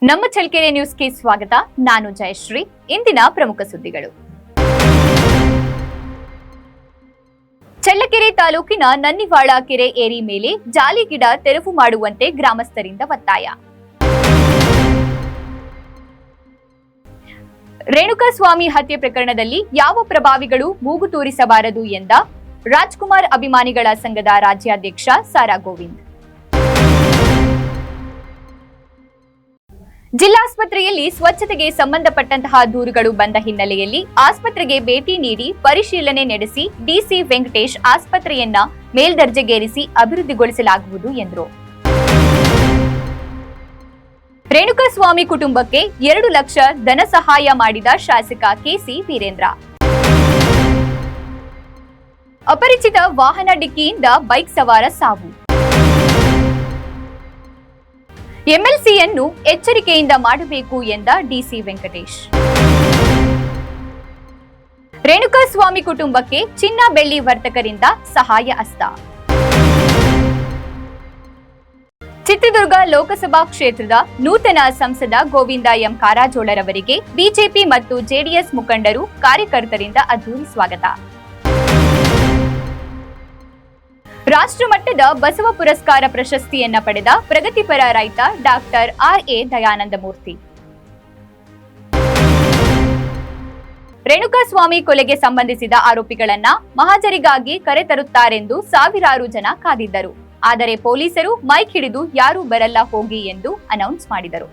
ನಮ್ಮ ಚಳ್ಳಕೆರೆ ನ್ಯೂಸ್ಗೆ ಸ್ವಾಗತ. ನಾನು ಜಯಶ್ರೀ. ಇಂದಿನ ಪ್ರಮುಖ ಸುದ್ದಿಗಳು. ಚಳ್ಳಕೆರೆ ತಾಲೂಕಿನ ನನ್ನಿವಾಳ ಕೆರೆ ಏರಿ ಮೇಲೆ ಜಾಲಿ ಗಿಡ ತೆರವು ಮಾಡುವಂತೆ ಗ್ರಾಮಸ್ಥರಿಂದ ಒತ್ತಾಯ. ರೇಣುಕಾಸ್ವಾಮಿ ಹತ್ಯೆ ಪ್ರಕರಣದಲ್ಲಿ ಯಾವ ಪ್ರಭಾವಿಗಳು ಮೂಗು ತೂರಿಸಬಾರದು ಎಂದ ರಾಜ್ಕುಮಾರ್ ಅಭಿಮಾನಿಗಳ ಸಂಘದ ರಾಜ್ಯಾಧ್ಯಕ್ಷ ಸಾರಾ ಗೋವಿಂದ್. ಜಿಲ್ಲಾಸ್ಪತ್ರೆಯಲ್ಲಿ ಸ್ವಚ್ಛತೆಗೆ ಸಂಬಂಧಪಟ್ಟಂತಹ ದೂರುಗಳು ಬಂದ ಹಿನ್ನೆಲೆಯಲ್ಲಿ ಆಸ್ಪತ್ರೆಗೆ ಭೇಟಿ ನೀಡಿ ಪರಿಶೀಲನೆ ನಡೆಸಿ ಡಿಸಿ ವೆಂಕಟೇಶ್ ಆಸ್ಪತ್ರೆಯನ್ನ ಮೇಲ್ದರ್ಜೆಗೇರಿಸಿ ಅಭಿವೃದ್ಧಿಗೊಳಿಸಲಾಗುವುದು ಎಂದರು. ರೇಣುಕಾಸ್ವಾಮಿ ಕುಟುಂಬಕ್ಕೆ 2 ಲಕ್ಷ ಧನ ಸಹಾಯ ಮಾಡಿದ ಶಾಸಕ ಕೆಸಿ ವೀರೇಂದ್ರ. ಅಪರಿಚಿತ ವಾಹನ ಡಿಕ್ಕಿಯಿಂದ ಬೈಕ್ ಸವಾರ ಸಾವು. ಎಂಎಲ್ಸಿಯನ್ನು ಎಚ್ಚರಿಕೆಯಿಂದ ಮಾಡಬೇಕು ಎಂದ ಡಿಸಿ ವೆಂಕಟೇಶ್. ರೇಣುಕಾಸ್ವಾಮಿ ಕುಟುಂಬಕ್ಕೆ ಚಿನ್ನ ಬೆಳ್ಳಿ ವರ್ತಕರಿಂದ ಸಹಾಯ ಹಸ್ತ. ಚಿತ್ರದುರ್ಗ ಲೋಕಸಭಾ ಕ್ಷೇತ್ರದ ನೂತನ ಸಂಸದ ಗೋವಿಂದ ಎಂ ಕಾರಜೋಳರವರಿಗೆ ಬಿಜೆಪಿ ಮತ್ತು ಜೆಡಿಎಸ್ ಮುಖಂಡರು ಕಾರ್ಯಕರ್ತರಿಂದ ಅದ್ದೂರಿ ಸ್ವಾಗತ. ರಾಷ್ಟ್ರ ಮಟ್ಟದ ಬಸವ ಪುರಸ್ಕಾರ ಪ್ರಶಸ್ತಿಯನ್ನ ಪಡೆದ ಪ್ರಗತಿಪರ ರೈತ ಡಾಕ್ಟರ್ ಆರ್.ಎ. ದಯಾನಂದಮೂರ್ತಿ. ರೇಣುಕಾಸ್ವಾಮಿ ಕೊಲೆಗೆ ಸಂಬಂಧಿಸಿದ ಆರೋಪಿಗಳನ್ನ ಮಹಾಜರಿಗಾಗಿ ಕರೆತರುತ್ತಾರೆಂದು ಸಾವಿರಾರು ಜನ ಕಾದಿದ್ದರು. ಆದರೆ ಪೊಲೀಸರು ಮೈಕ್ ಹಿಡಿದು ಯಾರೂ ಬರಲ್ಲ ಹೋಗಿ ಎಂದು ಅನೌನ್ಸ್ ಮಾಡಿದರು.